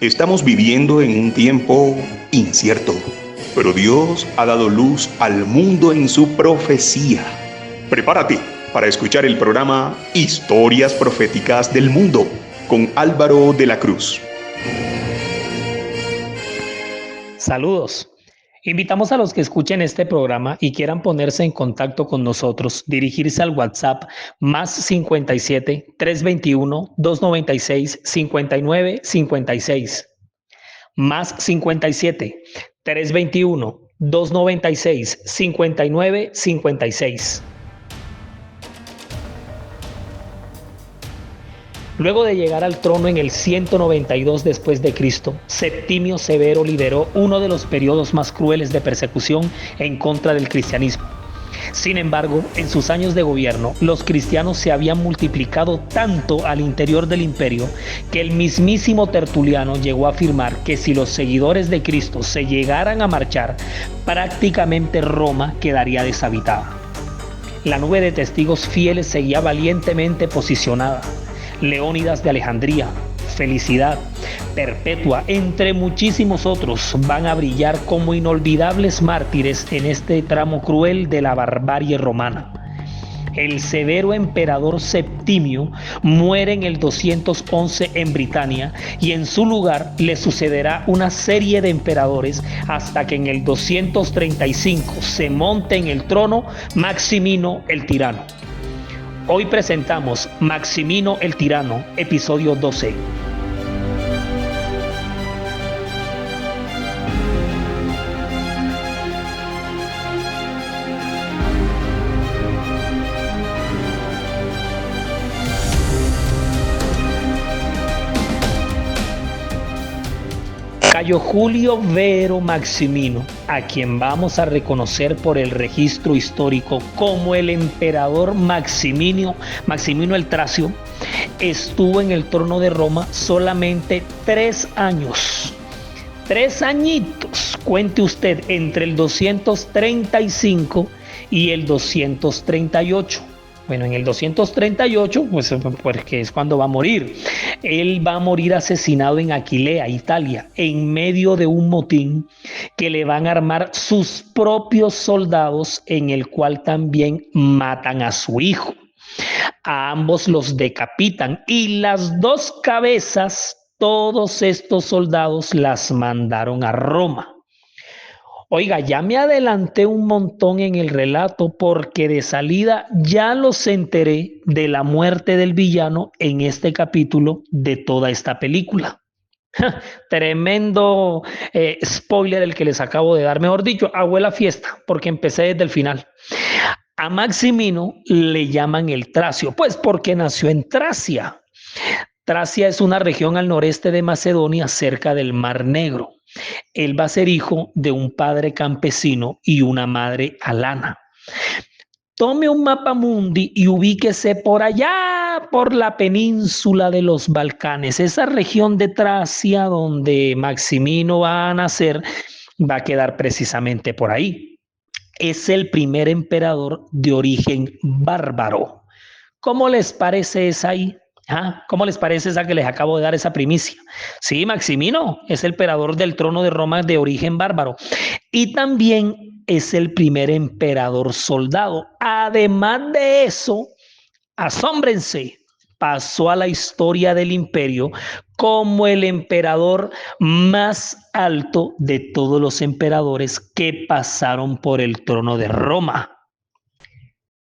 Estamos viviendo en un tiempo incierto, pero Dios ha dado luz al mundo en su profecía. Prepárate para escuchar el programa Historias Proféticas del Mundo con Álvaro de la Cruz. Saludos. Invitamos a los que escuchen este programa y quieran ponerse en contacto con nosotros, dirigirse al WhatsApp más 57 321 296 59 56. Más 57 321 296 59 56. Luego de llegar al trono en el 192 después de Cristo, Septimio Severo lideró uno de los periodos más crueles de persecución en contra del cristianismo. Sin embargo, en sus años de gobierno, los cristianos se habían multiplicado tanto al interior del imperio que el mismísimo Tertuliano llegó a afirmar que si los seguidores de Cristo se llegaran a marchar, prácticamente Roma quedaría deshabitada. La nube de testigos fieles seguía valientemente posicionada. Leónidas de Alejandría, Felicidad, Perpetua, entre muchísimos otros, van a brillar como inolvidables mártires en este tramo cruel de la barbarie romana. El severo emperador Septimio muere en el 211 en Britania y en su lugar le sucederá una serie de emperadores hasta que en el 235 se monte en el trono Maximino el Tirano. Hoy presentamos Maximino el Tirano, episodio 12. Cayo Julio Vero Maximino, a quien vamos a reconocer por el registro histórico como el emperador Maximino el Tracio, estuvo en el trono de Roma solamente 3 años. 3 añitos, cuente usted, entre el 235 y el 238. Bueno, en el 238, pues porque es cuando va a morir. Él va a morir asesinado en Aquilea, Italia, en medio de un motín que le van a armar sus propios soldados, en el cual también matan a su hijo. A ambos los decapitan y las 2 cabezas, todos estos soldados las mandaron a Roma. Oiga, ya me adelanté un montón en el relato porque de salida ya los enteré de la muerte del villano en este capítulo de toda esta película. Tremendo spoiler el que les acabo de dar. Mejor dicho, abuela fiesta, porque empecé desde el final. A Maximino le llaman el Tracio, pues porque nació en Tracia. Tracia es una región al noreste de Macedonia, cerca del Mar Negro. Él va a ser hijo de un padre campesino y una madre alana. Tome un mapa mundi y ubíquese por allá, por la península de los Balcanes. Esa región de Tracia donde Maximino va a nacer va a quedar precisamente por ahí. Es el primer emperador de origen bárbaro. ¿Cómo les parece esa ahí? ¿Cómo les parece esa que les acabo de dar, esa primicia? Sí, Maximino es el emperador del trono de Roma de origen bárbaro y también es el primer emperador soldado. Además de eso, asómbrense, pasó a la historia del imperio como el emperador más alto de todos los emperadores que pasaron por el trono de Roma.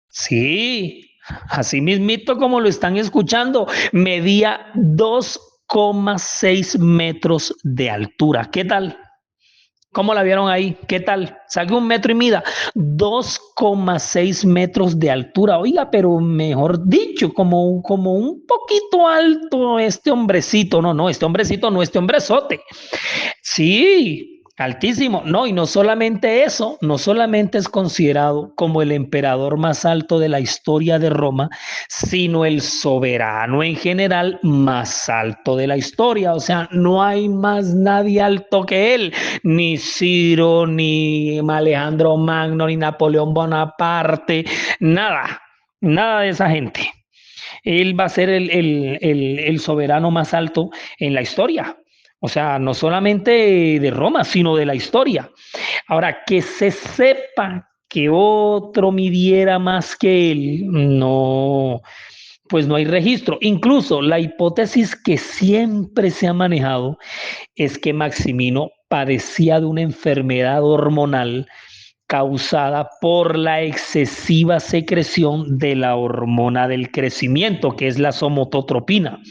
Sí, así mismito como lo están escuchando, medía 2,6 metros de altura. ¿Qué tal? ¿Cómo la vieron ahí? ¿Qué tal? Saque 1 metro y mida. 2,6 metros de altura. Oiga, pero mejor dicho, como un poquito alto este hombrecito. No, este hombrecito no, este hombrezote. Sí, altísimo. No, y no solamente eso, no solamente es considerado como el emperador más alto de la historia de Roma, sino el soberano en general más alto de la historia. O sea, no hay más nadie alto que él, ni Ciro, ni Alejandro Magno, ni Napoleón Bonaparte, nada de esa gente. Él va a ser el soberano más alto en la historia. O sea, no solamente de Roma, sino de la historia. Ahora, que se sepa que otro midiera más que él, no, pues no hay registro. Incluso la hipótesis que siempre se ha manejado es que Maximino padecía de una enfermedad hormonal causada por la excesiva secreción de la hormona del crecimiento, que es la somototropina.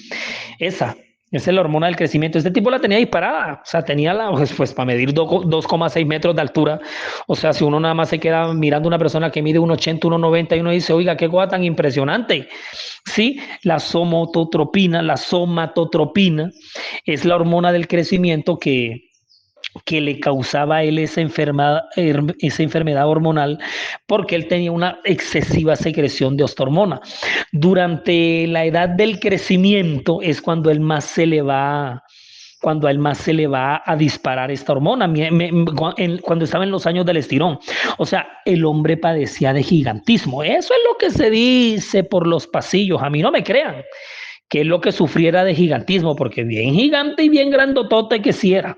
Esa, esa es la hormona del crecimiento. Este tipo la tenía disparada, o sea, tenía pues para medir 2,6 metros de altura. O sea, si uno nada más se queda mirando a una persona que mide 1,80, 1,90 y uno dice, oiga, qué cosa tan impresionante. Sí, la somatotropina es la hormona del crecimiento que le causaba a él esa enfermedad hormonal porque él tenía una excesiva secreción de esta hormona. Durante la edad del crecimiento es cuando él más se le va cuando a él más se le va a disparar esta hormona, cuando estaba en los años del estirón. O sea, el hombre padecía de gigantismo. Eso es lo que se dice por los pasillos. A mí no me crean que es lo que sufriera de gigantismo, porque bien gigante y bien grandotote que sí era.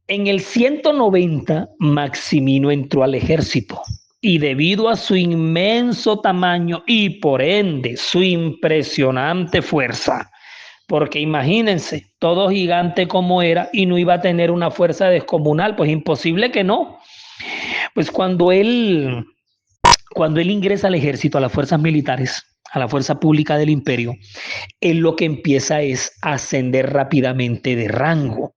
En el 190, Maximino entró al ejército y debido a su inmenso tamaño y por ende su impresionante fuerza, porque imagínense, todo gigante como era y no iba a tener una fuerza descomunal, pues imposible que no. Pues cuando él ingresa al ejército, a las fuerzas militares, a la fuerza pública del imperio, él lo que empieza es ascender rápidamente de rango,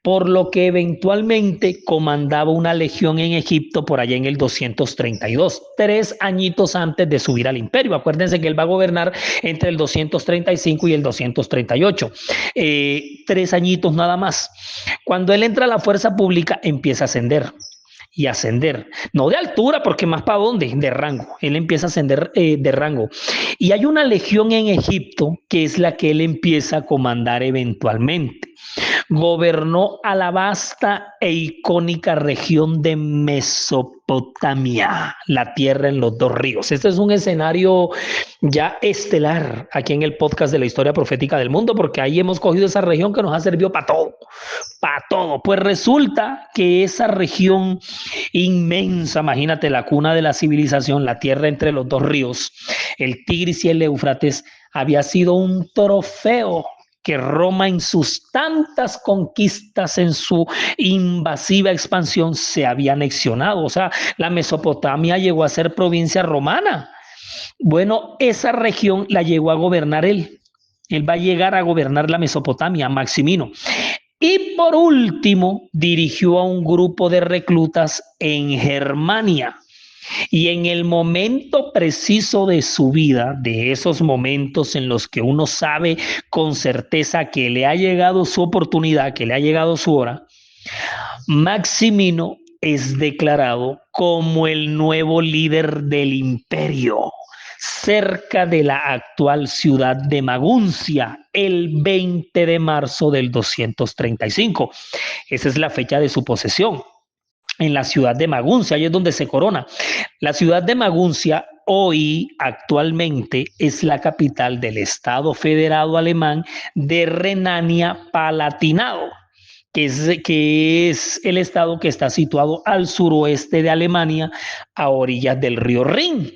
por lo que eventualmente comandaba una legión en Egipto por allá en el 232, 3 añitos antes de subir al imperio. Acuérdense que él va a gobernar entre el 235 y el 238, 3 añitos nada más. Cuando él entra a la fuerza pública, empieza a ascender y ascender, no de altura, porque más para dónde, de rango. Él empieza a ascender de rango. Y hay una legión en Egipto que es la que él empieza a comandar eventualmente. Gobernó a la vasta e icónica región de Mesopotamia, la tierra en los 2 ríos. Este es un escenario ya estelar aquí en el podcast de la historia profética del mundo, porque ahí hemos cogido esa región que nos ha servido para todo, para todo. Pues resulta que esa región inmensa, imagínate, la cuna de la civilización, la tierra entre los 2 ríos, el Tigris y el Éufrates, había sido un trofeo que Roma en sus tantas conquistas, en su invasiva expansión, se había anexionado. O sea, la Mesopotamia llegó a ser provincia romana. Bueno, esa región la llegó a gobernar él. Él va a llegar a gobernar la Mesopotamia, Maximino. Y por último, dirigió a un grupo de reclutas en Germania. Y en el momento preciso de su vida, de esos momentos en los que uno sabe con certeza que le ha llegado su oportunidad, que le ha llegado su hora, Maximino es declarado como el nuevo líder del imperio, cerca de la actual ciudad de Maguncia, el 20 de marzo del 235. Esa es la fecha de su posesión. En la ciudad de Maguncia, ahí es donde se corona. La ciudad de Maguncia hoy actualmente es la capital del Estado Federado Alemán de Renania-Palatinado, que es el estado que está situado al suroeste de Alemania, a orillas del río Rin.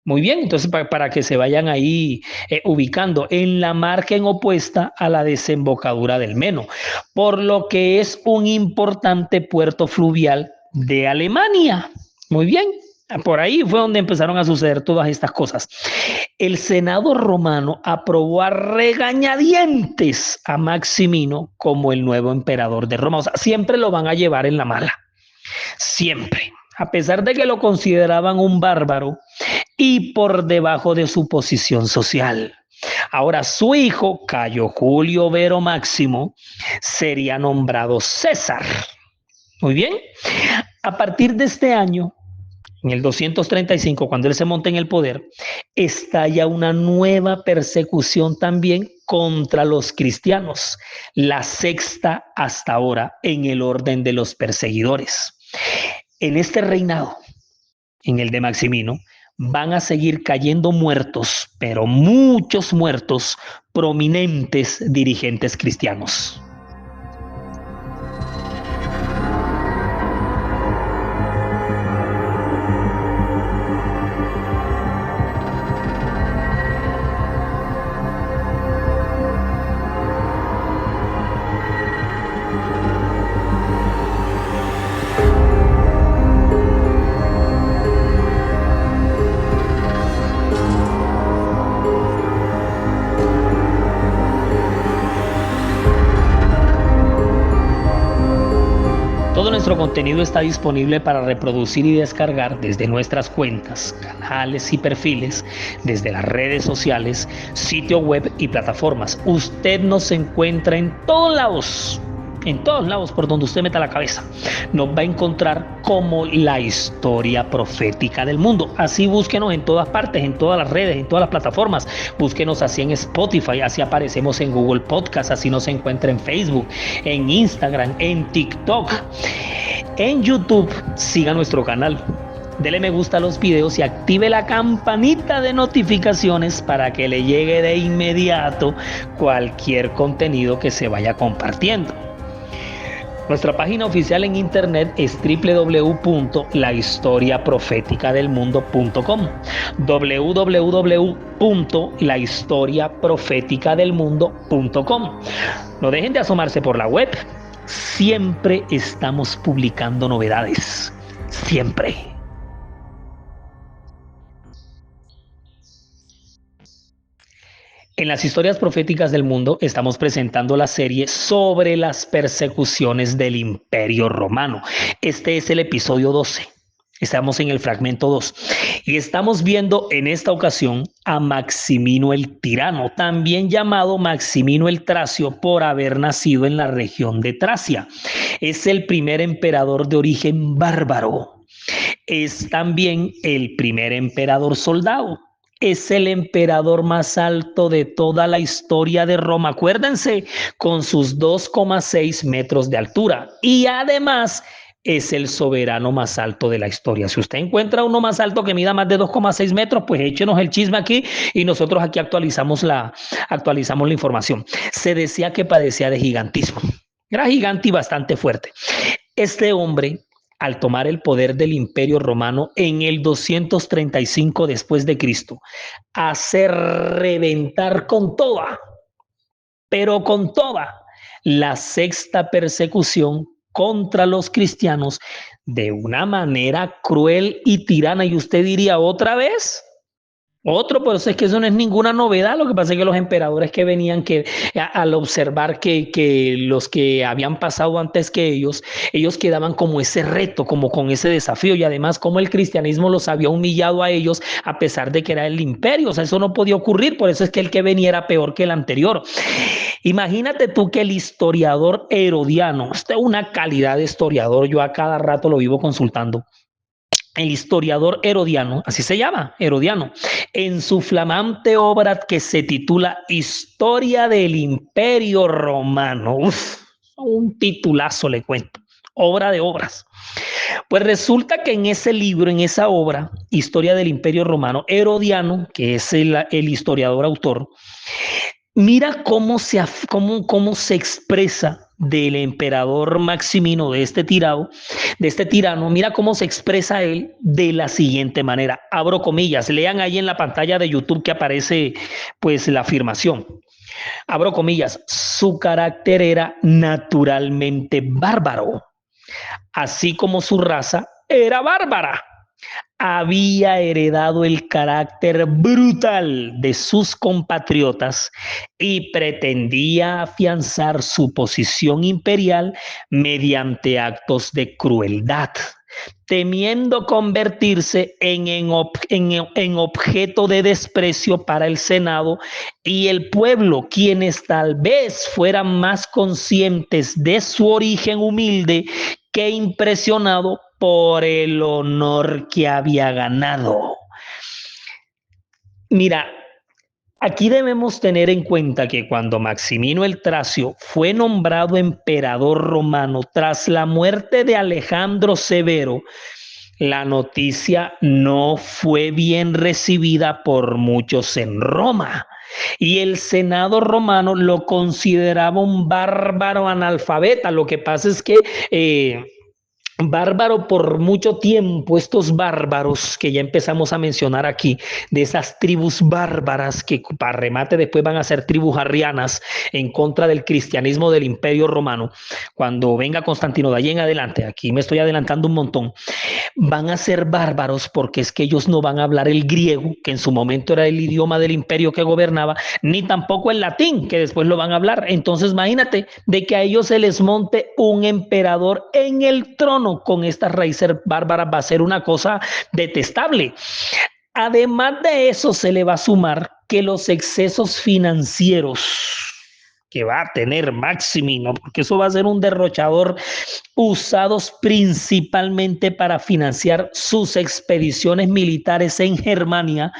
Muy bien, entonces para que se vayan ahí ubicando en la margen opuesta a la desembocadura del Meno, por lo que es un importante puerto fluvial de Alemania. Muy bien, por ahí fue donde empezaron a suceder todas estas cosas. El Senado romano aprobó a regañadientes a Maximino como el nuevo emperador de Roma. O sea, siempre lo van a llevar en la mala. Siempre. A pesar de que lo consideraban un bárbaro y por debajo de su posición social. Ahora, su hijo, Cayo Julio Vero Máximo, sería nombrado César. Muy bien. A partir de este año, en el 235, cuando él se monta en el poder, estalla una nueva persecución también contra los cristianos, la sexta hasta ahora en el orden de los perseguidores. En este reinado, en el de Maximino, van a seguir cayendo muertos, pero muchos muertos, prominentes dirigentes cristianos. contenido está disponible para reproducir y descargar desde nuestras cuentas, canales y perfiles, desde las redes sociales, sitio web y plataformas. Usted nos encuentra en todos lados por donde usted meta la cabeza. Nos va a encontrar como la historia profética del mundo. Así búsquenos en todas partes, en todas las redes, en todas las plataformas. Búsquenos así en Spotify, así aparecemos en Google Podcast, así nos encuentra en Facebook, en Instagram, en TikTok, en YouTube. Siga nuestro canal. Dele me gusta a los videos y active la campanita de notificaciones para que le llegue de inmediato cualquier contenido que se vaya compartiendo. Nuestra página oficial en internet es www.lahistoriaprofeticadelmundo.com www.lahistoriaprofeticadelmundo.com. No dejen de asomarse por la web. Siempre estamos publicando novedades. Siempre. En las historias proféticas del mundo estamos presentando la serie sobre las persecuciones del Imperio Romano. Este es el episodio 12. Estamos en el fragmento 2 y estamos viendo en esta ocasión a Maximino el Tirano, también llamado Maximino el Tracio por haber nacido en la región de Tracia. Es el primer emperador de origen bárbaro. Es también el primer emperador soldado. Es el emperador más alto de toda la historia de Roma, acuérdense, con sus 2,6 metros de altura. Y además es el soberano más alto de la historia. Si usted encuentra uno más alto que mida más de 2,6 metros, pues échenos el chisme aquí y nosotros aquí actualizamos la información. Se decía que padecía de gigantismo. Era gigante y bastante fuerte. Este hombre, al tomar el poder del Imperio Romano en el 235 después de Cristo, hace reventar con toda, pero con toda, la sexta persecución contra los cristianos de una manera cruel y tirana. Y usted diría, ¿otra vez? Otro, pero es que eso no es ninguna novedad. Lo que pasa es que los emperadores que venían, al observar que los que habían pasado antes que ellos quedaban como ese reto, como con ese desafío, y además como el cristianismo los había humillado a ellos a pesar de que era el imperio. O sea, eso no podía ocurrir, por eso es que el que venía era peor que el anterior. Imagínate tú que el historiador Herodiano, esta es una calidad de historiador, yo a cada rato lo vivo consultando. El historiador Herodiano, así se llama, Herodiano, en su flamante obra que se titula Historia del Imperio Romano. Un titulazo le cuento, obra de obras. Pues resulta que en ese libro, en esa obra, Historia del Imperio Romano, Herodiano, que es el historiador autor, mira cómo se expresa del emperador Maximino, de este tirano, mira cómo se expresa él de la siguiente manera. Abro comillas, lean ahí en la pantalla de YouTube que aparece pues la afirmación. Abro comillas, su carácter era naturalmente bárbaro, así como su raza era bárbara. Había heredado el carácter brutal de sus compatriotas y pretendía afianzar su posición imperial mediante actos de crueldad, temiendo convertirse en objeto de desprecio para el Senado y el pueblo, quienes tal vez fueran más conscientes de su origen humilde que impresionado por el honor que había ganado. Mira, aquí debemos tener en cuenta que cuando Maximino el Tracio fue nombrado emperador romano tras la muerte de Alejandro Severo, la noticia no fue bien recibida por muchos en Roma. Y el Senado romano lo consideraba un bárbaro analfabeta. Lo que pasa es que bárbaro por mucho tiempo, estos bárbaros que ya empezamos a mencionar aquí, de esas tribus bárbaras que para remate después van a ser tribus arrianas en contra del cristianismo del Imperio Romano, cuando venga Constantino de allí en adelante, aquí me estoy adelantando un montón, van a ser bárbaros porque es que ellos no van a hablar el griego, que en su momento era el idioma del imperio que gobernaba, ni tampoco el latín, que después lo van a hablar. Entonces imagínate de que a ellos se les monte un emperador en el trono trono con estas raíces bárbaras va a ser una cosa detestable. Además de eso, se le va a sumar que los excesos financieros que va a tener Maximino, porque eso va a ser un derrochador, usados principalmente para financiar sus expediciones militares en Germania,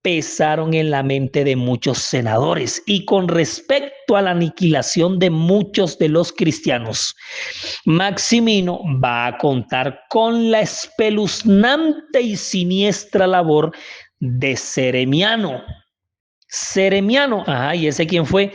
pesaron en la mente de muchos senadores. Y con respecto a la aniquilación de muchos de los cristianos, Maximino va a contar con la espeluznante y siniestra labor de Seremiano. Seremiano, ¿y ese quién fue?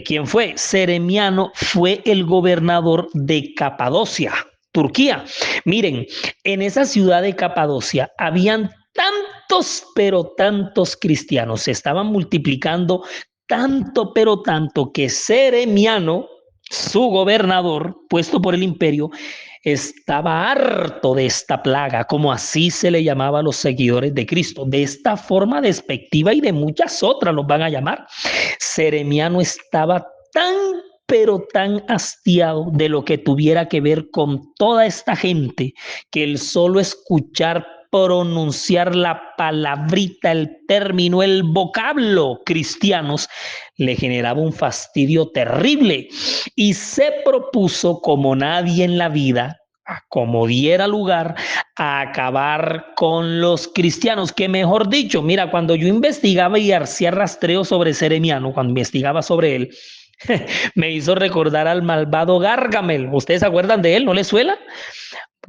¿Quién fue? Seremiano fue el gobernador de Capadocia, Turquía. Miren, en esa ciudad de Capadocia habían tantos, pero tantos cristianos, se estaban multiplicando tanto, pero tanto que Seremiano, su gobernador, puesto por el imperio, estaba harto de esta plaga, como así se le llamaba a los seguidores de Cristo. De esta forma despectiva y de muchas otras los van a llamar. Seremiano estaba tan, pero tan hastiado de lo que tuviera que ver con toda esta gente, que el solo escuchar pronunciar la palabrita, el término, el vocablo cristianos, le generaba un fastidio terrible y se propuso, como nadie en la vida, como diera lugar, a acabar con los cristianos, que mejor dicho, mira, cuando yo investigaba y hacía rastreo sobre Seremiano, cuando investigaba sobre él, me hizo recordar al malvado Gargamel. ¿Ustedes se acuerdan de él? ¿No les suena?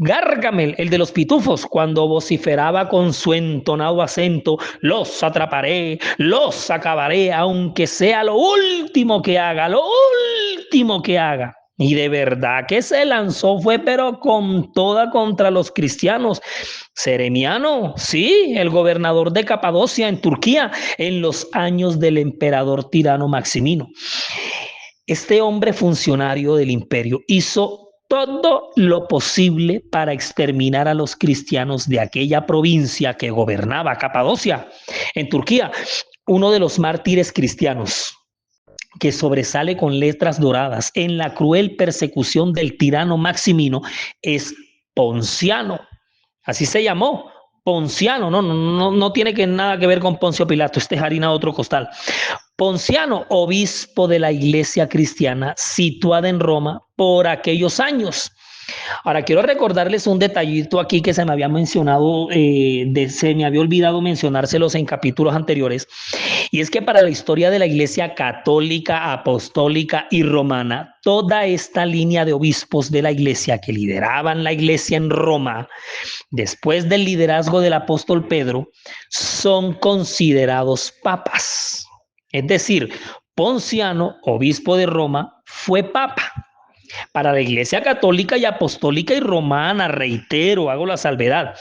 Gargamel, el de los pitufos, cuando vociferaba con su entonado acento, los atraparé, los acabaré, aunque sea lo último que haga, lo último que haga. Y de verdad que se lanzó fue, pero con toda contra los cristianos. Seremiano, sí, el gobernador de Capadocia en Turquía, en los años del emperador tirano Maximino. Este hombre funcionario del imperio hizo todo lo posible para exterminar a los cristianos de aquella provincia que gobernaba Capadocia, en Turquía. Uno de los mártires cristianos que sobresale con letras doradas en la cruel persecución del tirano Maximino es Ponciano. Así se llamó, Ponciano. No tiene nada que ver con Poncio Pilato, este es harina de otro costal. Ponciano, obispo de la iglesia cristiana situada en Roma por aquellos años. Ahora quiero recordarles un detallito aquí que se me había mencionado, se me había olvidado mencionárselos en capítulos anteriores, y es que para la historia de la iglesia católica, apostólica y romana, toda esta línea de obispos de la iglesia que lideraban la iglesia en Roma, después del liderazgo del apóstol Pedro, son considerados papas. Es decir, Ponciano, obispo de Roma, fue papa. Para la iglesia católica y apostólica y romana, reitero, hago la salvedad.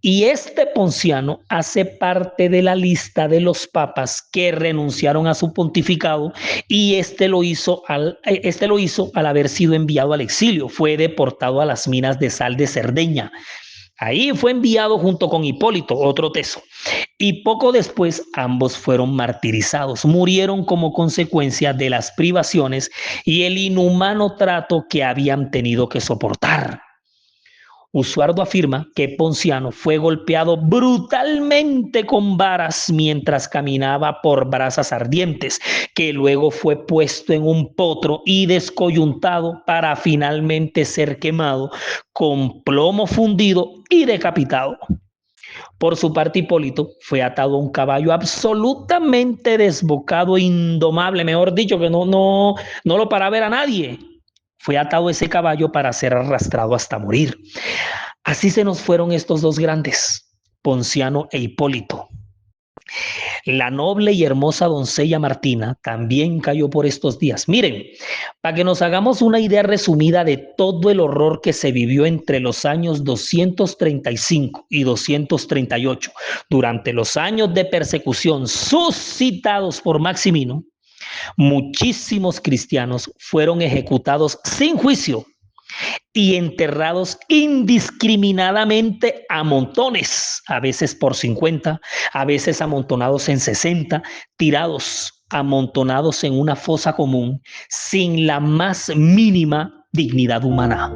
Y este Ponciano hace parte de la lista de los papas que renunciaron a su pontificado, y este lo hizo al haber sido enviado al exilio. Fue deportado a las minas de sal de Cerdeña. Ahí fue enviado junto con Hipólito, otro teso. Y poco después ambos fueron martirizados, murieron como consecuencia de las privaciones y el inhumano trato que habían tenido que soportar. Usuardo afirma que Ponciano fue golpeado brutalmente con varas mientras caminaba por brasas ardientes, que luego fue puesto en un potro y descoyuntado para finalmente ser quemado con plomo fundido y decapitado. Por su parte, Hipólito fue atado a un caballo absolutamente desbocado e indomable, mejor dicho, que no lo para ver a nadie. Fue atado ese caballo para ser arrastrado hasta morir. Así se nos fueron estos dos grandes, Ponciano e Hipólito. La noble y hermosa doncella Martina también cayó por estos días. Miren, para que nos hagamos una idea resumida de todo el horror que se vivió entre los años 235 y 238, durante los años de persecución suscitados por Maximino, muchísimos cristianos fueron ejecutados sin juicio y enterrados indiscriminadamente a montones, a veces por 50, a veces amontonados en 60, tirados, amontonados en una fosa común, sin la más mínima dignidad humana.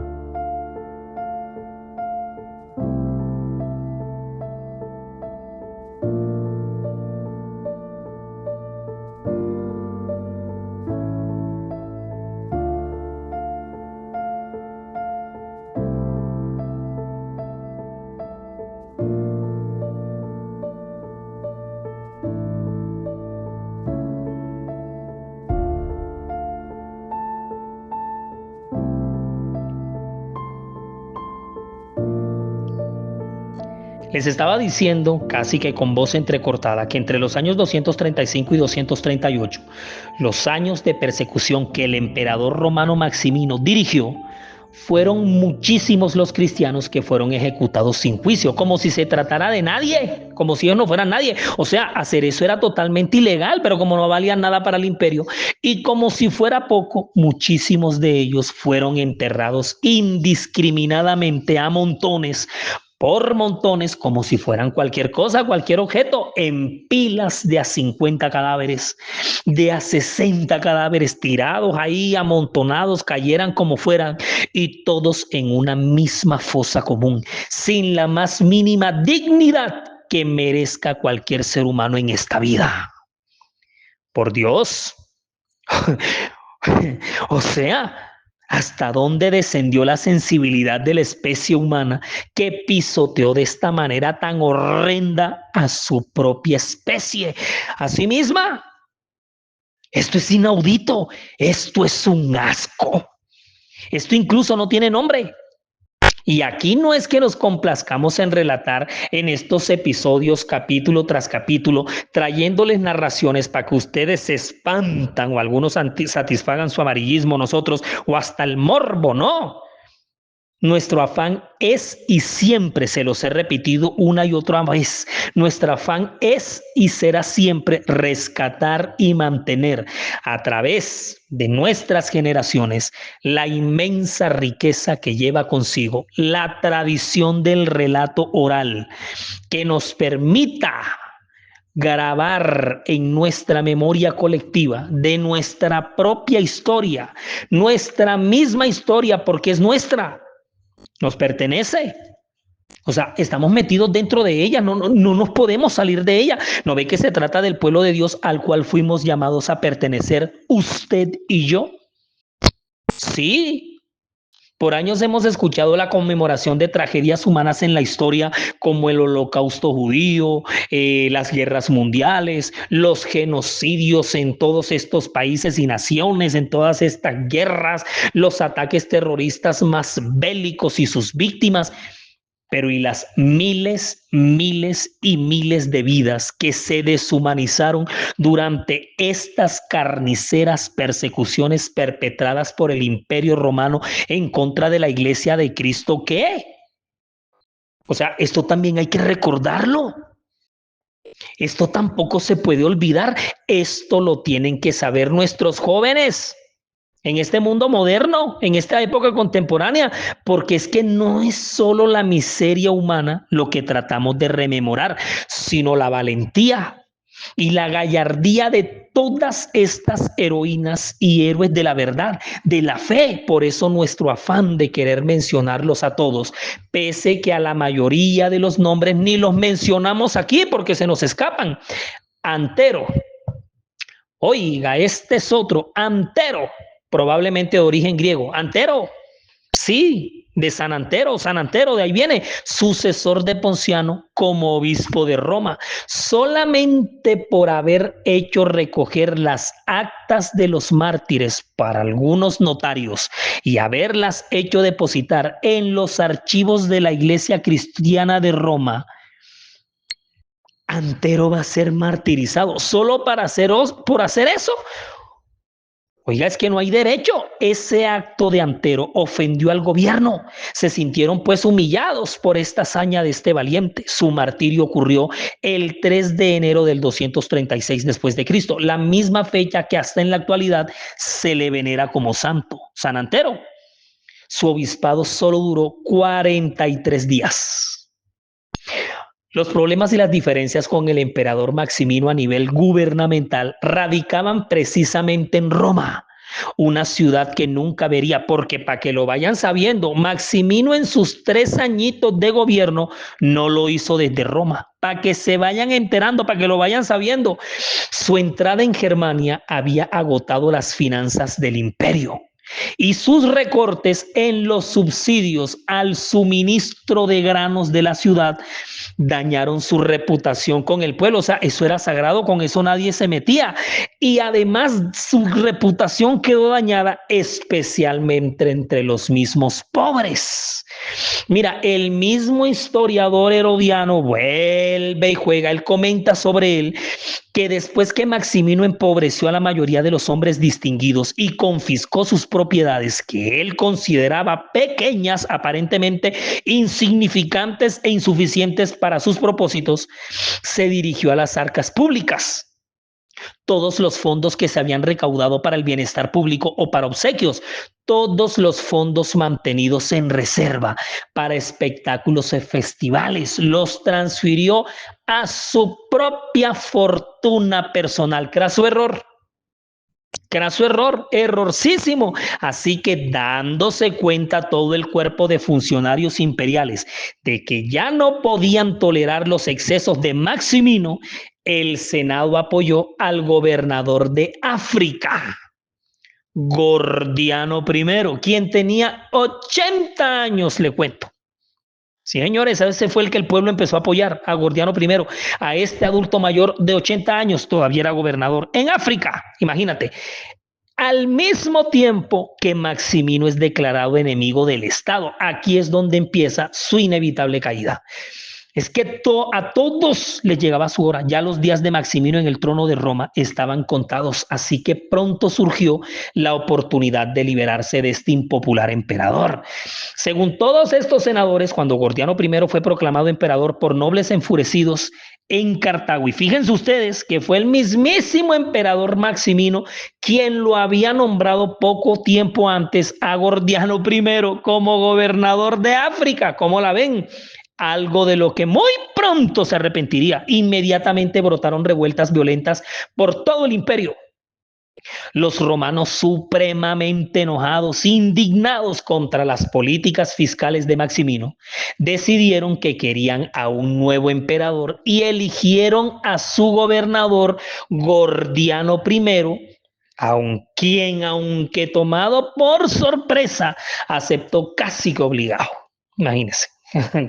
Les estaba diciendo, casi que con voz entrecortada, que entre los años 235 y 238, los años de persecución que el emperador romano Maximino dirigió, fueron muchísimos los cristianos que fueron ejecutados sin juicio, como si se tratara de nadie, como si ellos no fueran nadie. O sea, hacer eso era totalmente ilegal, pero como no valían nada para el imperio, y como si fuera poco, muchísimos de ellos fueron enterrados indiscriminadamente a montones, por montones, como si fueran cualquier cosa, cualquier objeto, en pilas de a 50 cadáveres, de a 60 cadáveres tirados ahí, amontonados, cayeran como fueran, y todos en una misma fosa común, sin la más mínima dignidad que merezca cualquier ser humano en esta vida. Por Dios. O sea, ¿hasta dónde descendió la sensibilidad de la especie humana que pisoteó de esta manera tan horrenda a su propia especie, a sí misma? Esto es inaudito, esto es un asco. Esto incluso no tiene nombre. Y aquí no es que nos complazcamos en relatar en estos episodios capítulo tras capítulo, trayéndoles narraciones para que ustedes se espantan o algunos satisfagan su amarillismo, nosotros, o hasta el morbo, no. Nuestro afán es, y siempre se los he repetido una y otra vez, nuestro afán es y será siempre rescatar y mantener a través de nuestras generaciones la inmensa riqueza que lleva consigo la tradición del relato oral, que nos permita grabar en nuestra memoria colectiva de nuestra propia historia, nuestra misma historia, porque es nuestra. Nos pertenece. O sea, estamos metidos dentro de ella, no nos podemos salir de ella. ¿No ve que se trata del pueblo de Dios al cual fuimos llamados a pertenecer usted y yo? Sí. Por años hemos escuchado la conmemoración de tragedias humanas en la historia, como el Holocausto judío, las guerras mundiales, los genocidios en todos estos países y naciones, en todas estas guerras, los ataques terroristas más bélicos y sus víctimas. Pero y las miles, miles y miles de vidas que se deshumanizaron durante estas carniceras persecuciones perpetradas por el Imperio Romano en contra de la Iglesia de Cristo, ¿qué? O sea, esto también hay que recordarlo. Esto tampoco se puede olvidar. Esto lo tienen que saber nuestros jóvenes en este mundo moderno, en esta época contemporánea, porque es que no es solo la miseria humana lo que tratamos de rememorar, sino la valentía y la gallardía de todas estas heroínas y héroes de la verdad, de la fe. Por eso nuestro afán de querer mencionarlos a todos, pese que a la mayoría de los nombres ni los mencionamos aquí porque se nos escapan. Antero, oiga, este es otro, Antero, probablemente de origen griego. Antero, sí, de San Antero, de ahí viene, sucesor de Ponciano como obispo de Roma, solamente por haber hecho recoger las actas de los mártires para algunos notarios y haberlas hecho depositar en los archivos de la Iglesia Cristiana de Roma. Antero va a ser martirizado solo por hacer eso. Oiga, es que no hay derecho. Ese acto de Antero ofendió al gobierno. Se sintieron pues humillados por esta hazaña de este valiente. Su martirio ocurrió el 3 de enero del 236 después de Cristo, la misma fecha que hasta en la actualidad se le venera como santo, San Antero. Su obispado solo duró 43 días. Los problemas y las diferencias con el emperador Maximino a nivel gubernamental radicaban precisamente en Roma, una ciudad que nunca vería, porque para que lo vayan sabiendo, Maximino en sus 3 añitos de gobierno no lo hizo desde Roma. Para que se vayan enterando, para que lo vayan sabiendo, su entrada en Germania había agotado las finanzas del imperio. y sus recortes en los subsidios al suministro de granos de la ciudad dañaron su reputación con el pueblo. O sea, eso era sagrado, con eso nadie se metía. Y además su reputación quedó dañada especialmente entre los mismos pobres. Mira, el mismo historiador Herodiano vuelve y juega, él comenta sobre él que después que Maximino empobreció a la mayoría de los hombres distinguidos y confiscó sus propiedades que él consideraba pequeñas, aparentemente insignificantes e insuficientes para sus propósitos, se dirigió a las arcas públicas. Todos los fondos que se habían recaudado para el bienestar público o para obsequios, todos los fondos mantenidos en reserva para espectáculos y festivales, los transfirió a su propia fortuna personal. Craso error. Craso error, errorcísimo. Así que dándose cuenta todo el cuerpo de funcionarios imperiales de que ya no podían tolerar los excesos de Maximino, el Senado apoyó al gobernador de África, Gordiano I, quien tenía 80 años, le cuento. Sí, señores, ese fue el que el pueblo empezó a apoyar, a Gordiano I, a este adulto mayor de 80 años, todavía era gobernador en África, imagínate. Al mismo tiempo que Maximino es declarado enemigo del Estado, aquí es donde empieza su inevitable caída. Es que a todos les llegaba su hora. Ya los días de Maximino en el trono de Roma estaban contados, así que pronto surgió la oportunidad de liberarse de este impopular emperador. Según todos estos senadores, cuando Gordiano I fue proclamado emperador por nobles enfurecidos en Cartago, y fíjense ustedes que fue el mismísimo emperador Maximino quien lo había nombrado poco tiempo antes a Gordiano I como gobernador de África. ¿Cómo la ven? Algo de lo que muy pronto se arrepentiría. Inmediatamente brotaron revueltas violentas por todo el imperio. Los romanos, supremamente enojados, indignados contra las políticas fiscales de Maximino, decidieron que querían a un nuevo emperador y eligieron a su gobernador Gordiano I, aunque tomado por sorpresa, aceptó casi que obligado. Imagínense.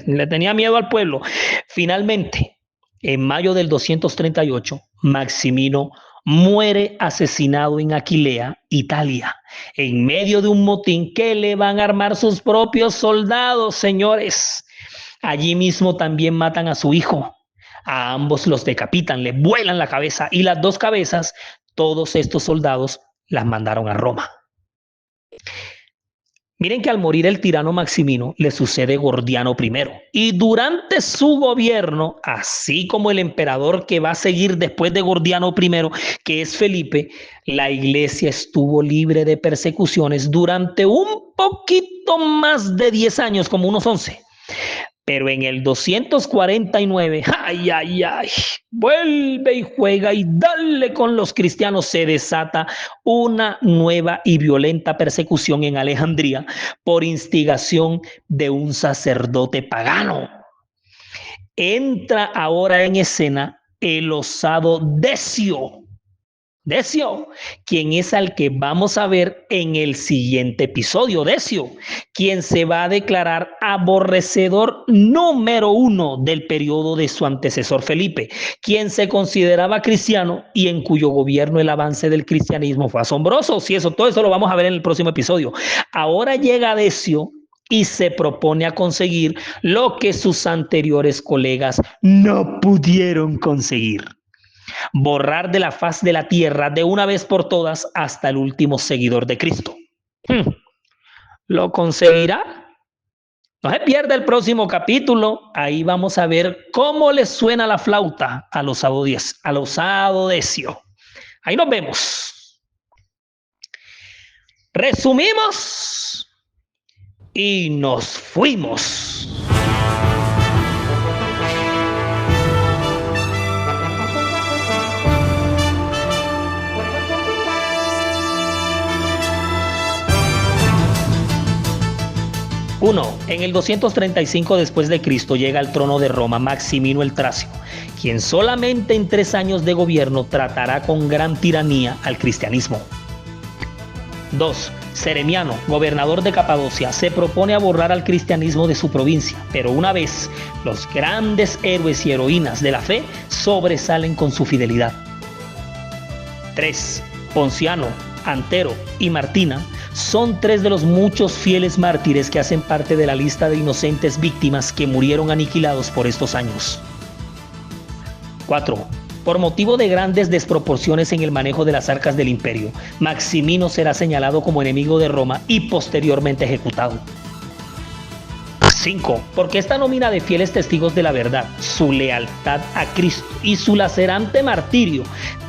Le tenía miedo al pueblo. Finalmente, en mayo del 238, Maximino muere asesinado en Aquilea, Italia, en medio de un motín que le van a armar sus propios soldados, señores. Allí mismo también matan a su hijo. A ambos los decapitan, le vuelan la cabeza, y las dos cabezas, todos estos soldados las mandaron a Roma. Miren que al morir el tirano Maximino le sucede Gordiano I, y durante su gobierno, así como el emperador que va a seguir después de Gordiano I, que es Felipe, la iglesia estuvo libre de persecuciones durante un poquito más de 10 años, como unos 11. Pero en el 249, vuelve y juega y dale con los cristianos, se desata una nueva y violenta persecución en Alejandría por instigación de un sacerdote pagano. Entra ahora en escena el osado Decio, quien es al que vamos a ver en el siguiente episodio. Decio, quien se va a declarar aborrecedor número 1 del periodo de su antecesor Felipe, quien se consideraba cristiano y en cuyo gobierno el avance del cristianismo fue asombroso. Sí, todo eso lo vamos a ver en el próximo episodio. Ahora llega Decio y se propone a conseguir lo que sus anteriores colegas no pudieron conseguir: borrar de la faz de la tierra de una vez por todas hasta el último seguidor de Cristo. ¿Lo conseguirá? No se pierda el próximo capítulo. Ahí vamos a ver cómo le suena la flauta al osado Decio. Ahí nos vemos. Resumimos y nos fuimos. En el 235 después de Cristo llega al trono de Roma Maximino el Tracio, quien solamente en 3 años de gobierno tratará con gran tiranía al cristianismo. 2. Seremiano, gobernador de Capadocia, se propone a borrar al cristianismo de su provincia, pero una vez los grandes héroes y heroínas de la fe sobresalen con su fidelidad. 3. Ponciano, Antero y Martina son 3 de los muchos fieles mártires que hacen parte de la lista de inocentes víctimas que murieron aniquilados por estos años. 4. Por motivo de grandes desproporciones en el manejo de las arcas del imperio, Maximino será señalado como enemigo de Roma y posteriormente ejecutado. 5. Porque esta nómina de fieles testigos de la verdad, su lealtad a Cristo y su lacerante martirio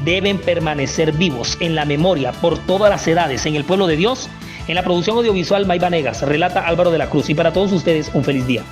deben permanecer vivos en la memoria por todas las edades en el pueblo de Dios. En la producción audiovisual May Vanegas, relata Álvaro de la Cruz, y para todos ustedes un feliz día.